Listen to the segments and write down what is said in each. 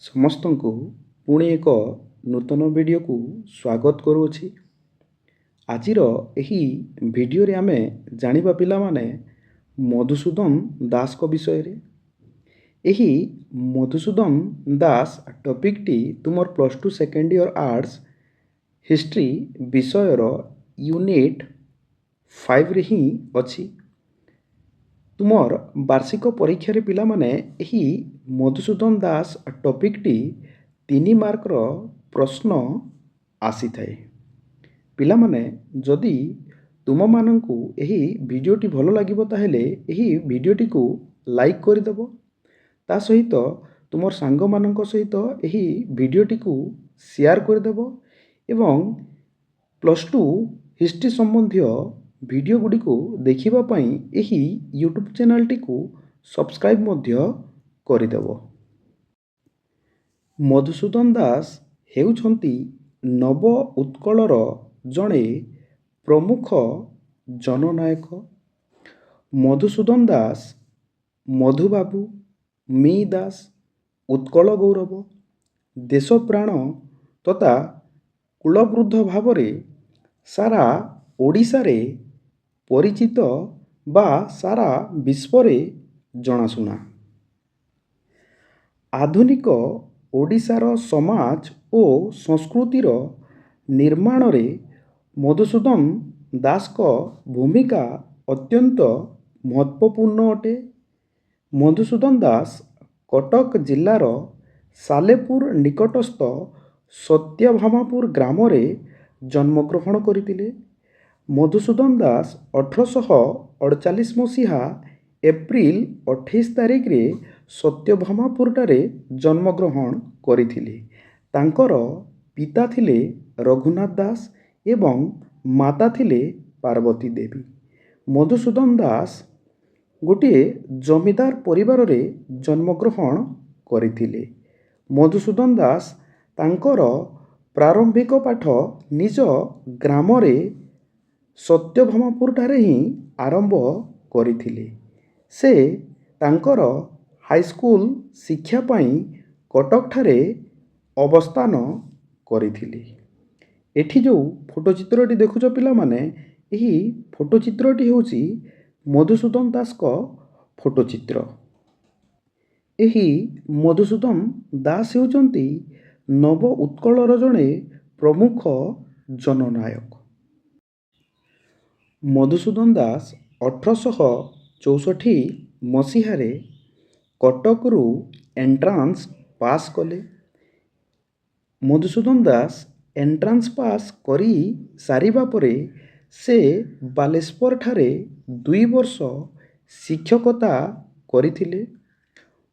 ସମସ୍ତଙ୍କୁ ପୁଣି ଏକ ନୂତନ ଭିଡ଼ିଓକୁ ସ୍ୱାଗତ କରୁଅଛି। ଆଜିର ଏହି ଭିଡ଼ିଓରେ ଆମେ ଜାଣିବା ପିଲାମାନେ ମଧୁସୂଦନ ଦାସଙ୍କ ବିଷୟରେ। ଏହି ମଧୁସୂଦନ ଦାସ ଟପିକଟି ତୁମର +2 ସେକେଣ୍ଡ ଇୟର ଆର୍ଟ୍ସ ହିଷ୍ଟ୍ରି ବିଷୟର ୟୁନିଟ୍ 5ରେ ହିଁ ଅଛି। ତୁମର ବାର୍ଷିକ ପରୀକ୍ଷାରେ ପିଲାମାନେ ଏହି ମଧୁସୂଦନ ଦାସ ଟପିକଟି 3 ମାର୍କର ପ୍ରଶ୍ନ ଆସିଥାଏ। ପିଲାମାନେ ଯଦି ତୁମମାନଙ୍କୁ ଏହି ଭିଡ଼ିଓଟି ଭଲ ଲାଗିବ ତାହେଲେ ଏହି ଭିଡ଼ିଓଟିକୁ ଲାଇକ୍ କରିଦେବ। ତା ସହିତ ତୁମର ସାଙ୍ଗମାନଙ୍କ ସହିତ ଏହି ଭିଡ଼ିଓଟିକୁ ସେୟାର କରିଦେବ ଏବଂ +2 ହିଷ୍ଟ୍ରି ସମ୍ବନ୍ଧୀୟ ଭିଡ଼ିଓ ଗୁଡ଼ିକୁ ଦେଖିବା ପାଇଁ ଏହି ୟୁଟ୍ୟୁବ୍ ଚ୍ୟାନେଲଟିକୁ ସବସ୍କ୍ରାଇବ୍ ମଧ୍ୟ କରିଦେବ। ମଧୁସୂଦନ ଦାସ ହେଉଛନ୍ତି ନବ ଉତ୍କଳର ଜଣେ ପ୍ରମୁଖ ଜନନାୟକ। ମଧୁସୂଦନ ଦାସ, ମଧୁବାବୁ, ମି ଦାସ, ଉତ୍କଳ ଗୌରବ, ଦେଶପ୍ରାଣ ତଥା କୁଳବୃଦ୍ଧ ଭାବରେ ସାରା ଓଡ଼ିଶାରେ ପରିଚିତ ବା ସାରା ବିଶ୍ୱରେ ଜଣାଶୁଣା। ଆଧୁନିକ ଓଡ଼ିଶାର ସମାଜ ଓ ସଂସ୍କୃତିର ନିର୍ମାଣରେ ମଧୁସୂଦନ ଦାସଙ୍କ ଭୂମିକା ଅତ୍ୟନ୍ତ ମହତ୍ତ୍ୱପୂର୍ଣ୍ଣ ଅଟେ। ମଧୁସୂଦନ ଦାସ କଟକ ଜିଲ୍ଲାର ସାଲେପୁର ନିକଟସ୍ଥ ସତ୍ୟଭାମାପୁର ଗ୍ରାମରେ ଜନ୍ମଗ୍ରହଣ କରିଥିଲେ। ମଧୁସୂଦନ ଦାସ 1848 ମସିହା ଏପ୍ରିଲ 28 ତାରିଖରେ ସତ୍ୟଭାମାପୁରଠାରେ ଜନ୍ମଗ୍ରହଣ କରିଥିଲେ। ତାଙ୍କର ପିତା ଥିଲେ ରଘୁନାଥ ଦାସ ଏବଂ ମାତା ଥିଲେ ପାର୍ବତୀ ଦେବୀ। ମଧୁସୂଦନ ଦାସ ଗୋଟିଏ ଜମିଦାର ପରିବାରରେ ଜନ୍ମଗ୍ରହଣ କରିଥିଲେ। ମଧୁସୂଦନ ଦାସ ତାଙ୍କର ପ୍ରାରମ୍ଭିକ ପାଠ ନିଜ ଗ୍ରାମରେ ସତ୍ୟଭାମାପୁରଠାରେ ହିଁ ଆରମ୍ଭ କରିଥିଲେ। ସେ ତାଙ୍କର ହାଇସ୍କୁଲ ଶିକ୍ଷା ପାଇଁ କଟକଠାରେ ଅବସ୍ଥାନ କରିଥିଲେ। ଏଠି ଯେଉଁ ଫଟୋ ଚିତ୍ରଟି ଦେଖୁଛ ପିଲାମାନେ, ଏହି ଫଟୋ ଚିତ୍ରଟି ହେଉଛି ମଧୁସୂଦନ ଦାସଙ୍କ ଫଟୋ ଚିତ୍ର। ଏହି ମଧୁସୂଦନ ଦାସ ହେଉଛନ୍ତି ନବ ଉତ୍କଳର ଜଣେ ପ୍ରମୁଖ ଜନନାୟକ। ମଧୁସୂଦନ ଦାସ 1864 ମସିହାରେ କଟକରୁ ଏଣ୍ଟ୍ରାନ୍ସ ପାସ୍ କଲେ। ମଧୁସୂଦନ ଦାସ ଏଣ୍ଟ୍ରାନ୍ସ ପାସ୍ କରି ସାରିବା ପରେ ସେ ବାଲେଶ୍ୱରଠାରେ 2 ବର୍ଷ ଶିକ୍ଷକତା କରିଥିଲେ।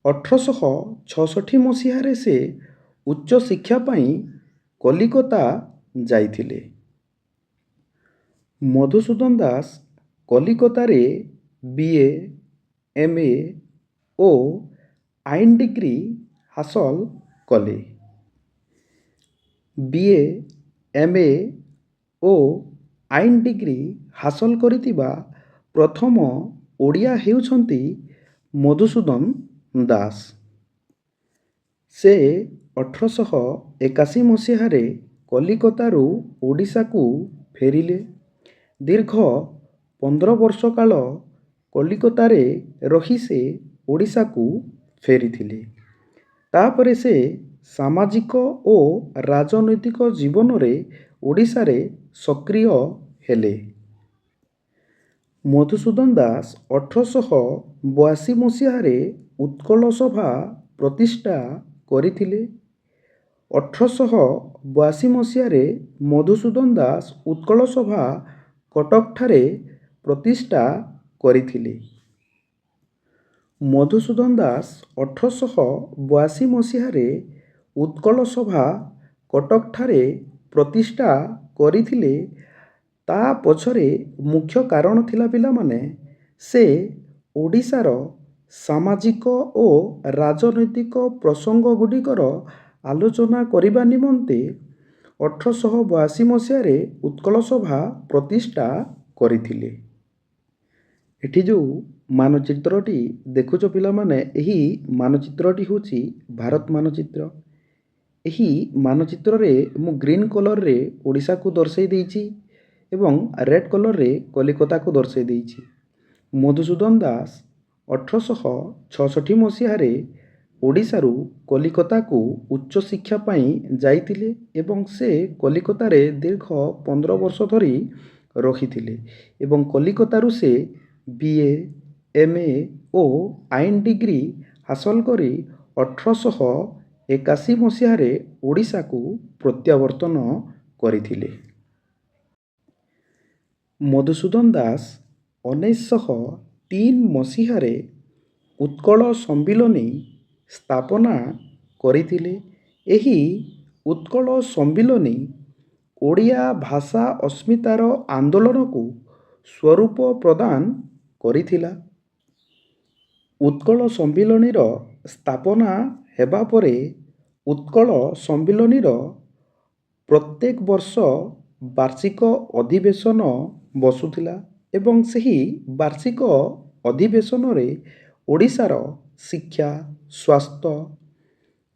1866 ମସିହାରେ ସେ ଉଚ୍ଚ ଶିକ୍ଷା ପାଇଁ କଲିକତା ଯାଇଥିଲେ। ମଧୁସୂଦନ ଦାସ କଲିକତାରେ BA, MA ଓ ଆଇନ ଡିଗ୍ରୀ ହାସଲ କଲେ। BA, MA ଓ ଆଇନ ଡିଗ୍ରୀ ହାସଲ କରିଥିବା ପ୍ରଥମ ଓଡ଼ିଆ ହେଉଛନ୍ତି ମଧୁସୂଦନ ଦାସ। ସେ 1881 ମସିହାରେ କଲିକତାରୁ ଓଡ଼ିଶାକୁ ଫେରିଲେ। ଦୀର୍ଘ 15 ବର୍ଷ କାଳ କଲିକତାରେ ରହି ସେ ଓଡ଼ିଶାକୁ ଫେରିଥିଲେ। ତାପରେ ସେ ସାମାଜିକ ଓ ରାଜନୈତିକ ଜୀବନରେ ଓଡ଼ିଶାରେ ସକ୍ରିୟ ହେଲେ। ମଧୁସୂଦନ ଦାସ 1882 ମସିହାରେ ଉତ୍କଳ ସଭା ପ୍ରତିଷ୍ଠା କରିଥିଲେ। 1882 ମସିହାରେ ମଧୁସୂଦନ ଦାସ ଉତ୍କଳ ସଭା କଟକଠାରେ ପ୍ରତିଷ୍ଠା କରିଥିଲେ। ମଧୁସୂଦନ ଦାସ 1882 ମସିହାରେ ଉତ୍କଳ ସଭା କଟକଠାରେ ପ୍ରତିଷ୍ଠା କରିଥିଲେ। ତା ପଛରେ ମୁଖ୍ୟ କାରଣ ଥିଲା ପିଲାମାନେ, ସେ ଓଡ଼ିଶାର ସାମାଜିକ ଓ ରାଜନୈତିକ ପ୍ରସଙ୍ଗ ଗୁଡ଼ିକର ଆଲୋଚନା କରିବା ନିମନ୍ତେ 1882 ମସିହାରେ ଉତ୍କଳ ସଭା ପ୍ରତିଷ୍ଠା କରିଥିଲେ। ଏଠି ଯେଉଁ ମାନଚିତ୍ରଟି ଦେଖୁଛ ପିଲାମାନେ, ଏହି ମାନଚିତ୍ରଟି ହେଉଛି ଭାରତ ମାନଚିତ୍ର। ଏହି ମାନଚିତ୍ରରେ ମୁଁ ଗ୍ରୀନ୍ କଲରରେ ଓଡ଼ିଶାକୁ ଦର୍ଶାଇ ଦେଇଛି ଏବଂ ରେଡ୍ କଲରରେ କଲିକତାକୁ ଦର୍ଶାଇ ଦେଇଛି। ମଧୁସୂଦନ ଦାସ 1866 ମସିହାରେ ଓଡ଼ିଶାରୁ କଲିକତାକୁ ଉଚ୍ଚଶିକ୍ଷା ପାଇଁ ଯାଇଥିଲେ ଏବଂ ସେ କଲିକତାରେ ଦୀର୍ଘ 15 ବର୍ଷ ଧରି ରହିଥିଲେ ଏବଂ କଲିକତାରୁ ସେ BA, MA ଓ ଆଇନ ଡିଗ୍ରୀ ହାସଲ କରି 1881 ମସିହାରେ ଓଡ଼ିଶାକୁ ପ୍ରତ୍ୟାବର୍ତ୍ତନ କରିଥିଲେ। ମଧୁସୂଦନ ଦାସ 1903 ମସିହାରେ ଉତ୍କଳ ସମ୍ମିଳନୀ ସ୍ଥାପନା କରିଥିଲେ। ଏହି ଉତ୍କଳ ସମ୍ମିଳନୀ ଓଡ଼ିଆ ଭାଷା ଅସ୍ମିତାର ଆନ୍ଦୋଳନକୁ ସ୍ୱରୂପ ପ୍ରଦାନ କରିଥିଲା। ଉତ୍କଳ ସମ୍ମିଳନୀର ସ୍ଥାପନା ହେବା ପରେ ଉତ୍କଳ ସମ୍ମିଳନୀର ପ୍ରତ୍ୟେକ ବର୍ଷ ବାର୍ଷିକ ଅଧିବେଶନ ବସୁଥିଲା ଏବଂ ସେହି ବାର୍ଷିକ ଅଧିବେଶନରେ ଓଡ଼ିଶାର ଶିକ୍ଷା, ସ୍ୱାସ୍ଥ୍ୟ,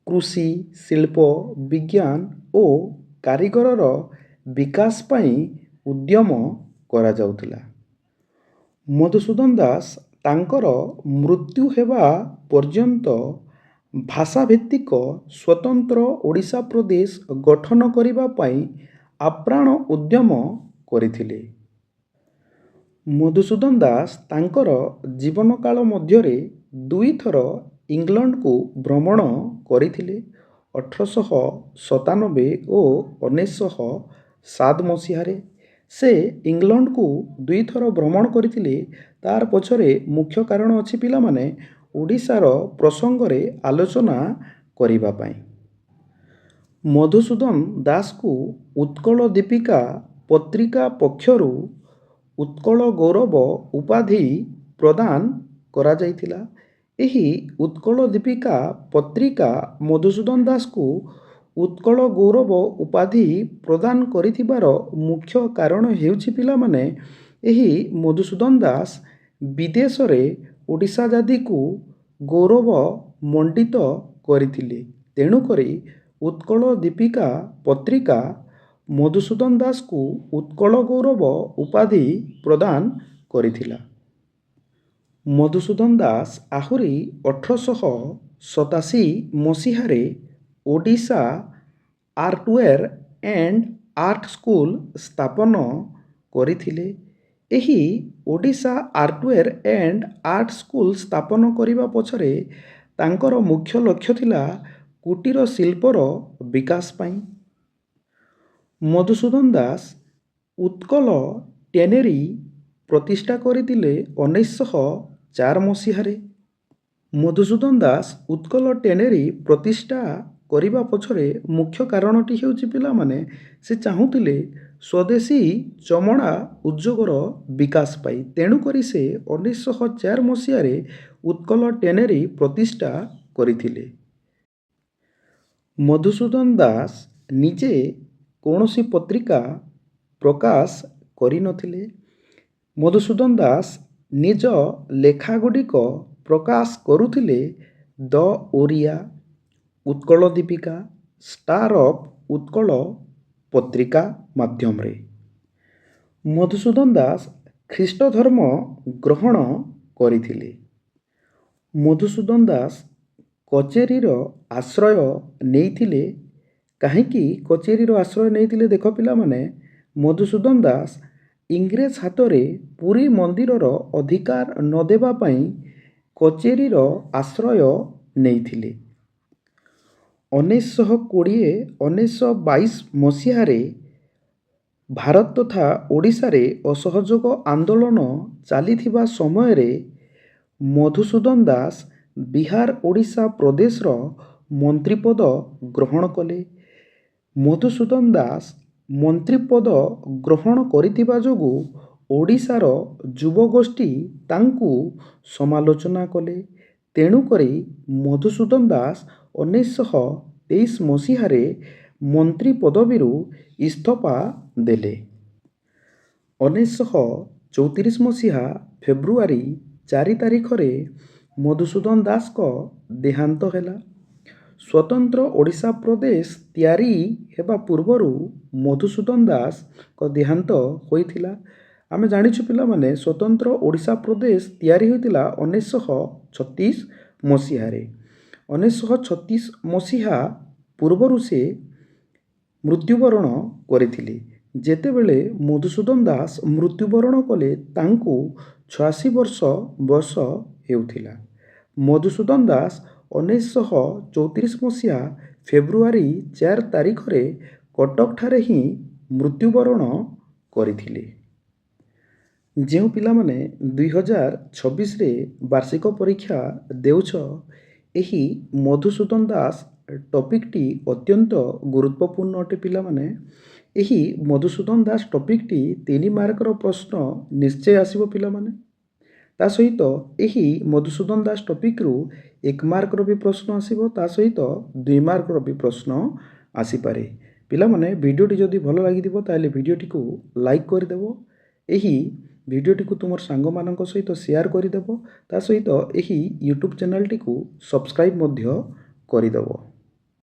କୃଷି, ଶିଳ୍ପ, ବିଜ୍ଞାନ ଓ କାରିଗରର ବିକାଶ ପାଇଁ ଉଦ୍ୟମ କରାଯାଉଥିଲା। ମଧୁସୂଦନ ଦାସ ତାଙ୍କର ମୃତ୍ୟୁ ହେବା ପର୍ଯ୍ୟନ୍ତ ଭାଷାଭିତ୍ତିକ ସ୍ୱତନ୍ତ୍ର ଓଡ଼ିଶା ପ୍ରଦେଶ ଗଠନ କରିବା ପାଇଁ ଆପ୍ରାଣ ଉଦ୍ୟମ କରିଥିଲେ। ମଧୁସୂଦନ ଦାସ ତାଙ୍କର ଜୀବନକାଳ ମଧ୍ୟରେ ଦୁଇଥର ଇଂଲଣ୍ଡକୁ ଭ୍ରମଣ କରିଥିଲେ। 1897 ଓ 1907 ମସିହାରେ ସେ ଇଂଲଣ୍ଡକୁ ଦୁଇଥର ଭ୍ରମଣ କରିଥିଲେ। ତାର ପଛରେ ମୁଖ୍ୟ କାରଣ ଅଛି ପିଲାମାନେ, ଓଡ଼ିଶାର ପ୍ରସଙ୍ଗରେ ଆଲୋଚନା କରିବା ପାଇଁ। ମଧୁସୂଦନ ଦାସଙ୍କୁ ଉତ୍କଳ ଦୀପିକା ପତ୍ରିକା ପକ୍ଷରୁ ଉତ୍କଳ ଗୌରବ ଉପାଧି ପ୍ରଦାନ କରାଯାଇଥିଲା। ଏହି ଉତ୍କଳ ଦୀପିକା ପତ୍ରିକା ମଧୁସୂଦନ ଦାସଙ୍କୁ ଉତ୍କଳ ଗୌରବ ଉପାଧି ପ୍ରଦାନ କରିଥିବାର ମୁଖ୍ୟ କାରଣ ହେଉଛି ପିଲାମାନେ, ଏହି ମଧୁସୂଦନ ଦାସ ବିଦେଶରେ ଓଡ଼ିଶା ଜାତିକୁ ଗୌରବ ମଣ୍ଡିତ କରିଥିଲେ। ତେଣୁକରି ଉତ୍କଳ ଦୀପିକା ପତ୍ରିକା ମଧୁସୂଦନ ଦାସଙ୍କୁ ଉତ୍କଳ ଗୌରବ ଉପାଧି ପ୍ରଦାନ କରିଥିଲା। ମଧୁସୂଦନ ଦାସ ଆହୁରି 1887 ମସିହାରେ ଓଡ଼ିଶା ଆର୍ଟୱେର ଏଣ୍ଡ ଆର୍ଟ ସ୍କୁଲ ସ୍ଥାପନ କରିଥିଲେ। ଏହି ଓଡ଼ିଶା ଆର୍ଟୱେର ଏଣ୍ଡ ଆର୍ଟ ସ୍କୁଲ ସ୍ଥାପନ କରିବା ପଛରେ ତାଙ୍କର ମୁଖ୍ୟ ଲକ୍ଷ୍ୟ ଥିଲା କୁଟୀର ଶିଳ୍ପର ବିକାଶ ପାଇଁ। ମଧୁସୂଦନ ଦାସ ଉତ୍କଳ ଟେନେରୀ ପ୍ରତିଷ୍ଠା କରିଥିଲେ 1904 ମସିହାରେ। ମଧୁସୂଦନ ଦାସ ଉତ୍କଳ ଟେନେରୀ ପ୍ରତିଷ୍ଠା କରିବା ପଛରେ ମୁଖ୍ୟ କାରଣଟି ହେଉଛି ପିଲାମାନେ, ସେ ଚାହୁଁଥିଲେ ସ୍ୱଦେଶୀ ଚମଡ଼ା ଉଦ୍ୟୋଗର ବିକାଶ ପାଇଁ। ତେଣୁକରି ସେ 1904 ମସିହାରେ ଉତ୍କଳ ଟେନେରୀ ପ୍ରତିଷ୍ଠା କରିଥିଲେ। ମଧୁସୂଦନ ଦାସ ନିଜେ କୌଣସି ପତ୍ରିକା ପ୍ରକାଶ କରିନଥିଲେ। ମଧୁସୂଦନ ଦାସ ନିଜ ଲେଖାଗୁଡ଼ିକ ପ୍ରକାଶ କରୁଥିଲେ ଦ ଓଡ଼ିଆ, ଉତ୍କଳ ଦୀପିକା, ଷ୍ଟାର ଅଫ ଉତ୍କଳ ପତ୍ରିକା ମାଧ୍ୟମରେ। ମଧୁସୂଦନ ଦାସ ଖ୍ରୀଷ୍ଟ ଧର୍ମ ଗ୍ରହଣ କରିଥିଲେ। ମଧୁସୂଦନ ଦାସ କଚେରୀର ଆଶ୍ରୟ ନେଇଥିଲେ। କାହିଁକି କଚେରୀର ଆଶ୍ରୟ ନେଇଥିଲେ ଦେଖ ପିଲାମାନେ, ମଧୁସୂଦନ ଦାସ ଇଂରେଜ ହାତରେ ପୁରୀ ମନ୍ଦିରର ଅଧିକାର ନ ଦେବା ପାଇଁ କଚେରୀର ଆଶ୍ରୟ ନେଇଥିଲେ। 1920-1922 ମସିହାରେ ଭାରତ ତଥା ଓଡ଼ିଶାରେ ଅସହଯୋଗ ଆନ୍ଦୋଳନ ଚାଲିଥିବା ସମୟରେ ମଧୁସୂଦନ ଦାସ ବିହାର ଓଡ଼ିଶା ପ୍ରଦେଶର ମନ୍ତ୍ରୀପଦ ଗ୍ରହଣ କଲେ। ମଧୁସୂଦନ ଦାସ ମନ୍ତ୍ରୀପଦ ଗ୍ରହଣ କରିଥିବା ଯୋଗୁଁ ଓଡ଼ିଶାର ଯୁବଗୋଷ୍ଠୀ ତାଙ୍କୁ ସମାଲୋଚନା କଲେ। ତେଣୁକରି ମଧୁସୂଦନ ଦାସ 1923 ମସିହାରେ ମନ୍ତ୍ରୀ ପଦବୀରୁ ଇସ୍ତଫା ଦେଲେ। 1934 ମସିହା ଫେବୃଆରୀ 4 ତାରିଖରେ ମଧୁସୂଦନ ଦାସଙ୍କ ଦେହାନ୍ତ ହେଲା। ସ୍ୱତନ୍ତ୍ର ଓଡ଼ିଶା ପ୍ରଦେଶ ତିଆରି ହେବା ପୂର୍ବରୁ ମଧୁସୂଦନ ଦାସଙ୍କ ଦେହାନ୍ତ ହୋଇଥିଲା। ଆମେ ଜାଣିଛୁ ପିଲାମାନେ ସ୍ୱତନ୍ତ୍ର ଓଡ଼ିଶା ପ୍ରଦେଶ ତିଆରି ହୋଇଥିଲା 1936 ମସିହାରେ। 1936 ମସିହା ପୂର୍ବରୁ ସେ ମୃତ୍ୟୁବରଣ କରିଥିଲେ। ଯେତେବେଳେ ମଧୁସୂଦନ ଦାସ ମୃତ୍ୟୁବରଣ କଲେ ତାଙ୍କୁ 86 ବର୍ଷ ବୟସ ହେଉଥିଲା। ମଧୁସୂଦନ ଦାସ 1934 ମସିହା ଫେବୃଆରୀ 4 ତାରିଖରେ କଟକଠାରେ ହିଁ ମୃତ୍ୟୁବରଣ କରିଥିଲେ। ଯେଉଁ ପିଲାମାନେ 2026ରେ ବାର୍ଷିକ ପରୀକ୍ଷା ଦେଉଛ, ଏହି ମଧୁସୂଦନ ଦାସ ଟପିକଟି ଅତ୍ୟନ୍ତ ଗୁରୁତ୍ୱପୂର୍ଣ୍ଣ ଅଟେ ପିଲାମାନେ। ଏହି ମଧୁସୂଦନ ଦାସ ଟପିକଟି 3 ମାର୍କର ପ୍ରଶ୍ନ ନିଶ୍ଚୟ ଆସିବ ପିଲାମାନେ। ତା ସହିତ ଏହି ମଧୁସୂଦନ ଦାସ ଟପିକରୁ 1 ମାର୍କର ବି ପ୍ରଶ୍ନ ଆସିବ, ତା ସହିତ 2 ମାର୍କର ବି ପ୍ରଶ୍ନ ଆସିପାରେ। ପିଲାମାନେ ଭିଡ଼ିଓଟି ଯଦି ଭଲ ଲାଗିଥିବ ତାହେଲେ ଭିଡ଼ିଓଟିକୁ ଲାଇକ୍ କରିଦେବ। ଏହି ଭିଡ଼ିଓଟିକୁ ତୁମର ସାଙ୍ଗମାନଙ୍କ ସହିତ ସେୟାର କରିଦେବ। ତା ସହିତ ଏହି ୟୁଟ୍ୟୁବ୍ ଚ୍ୟାନେଲଟିକୁ ସବସ୍କ୍ରାଇବ୍ ମଧ୍ୟ କରିଦେବ।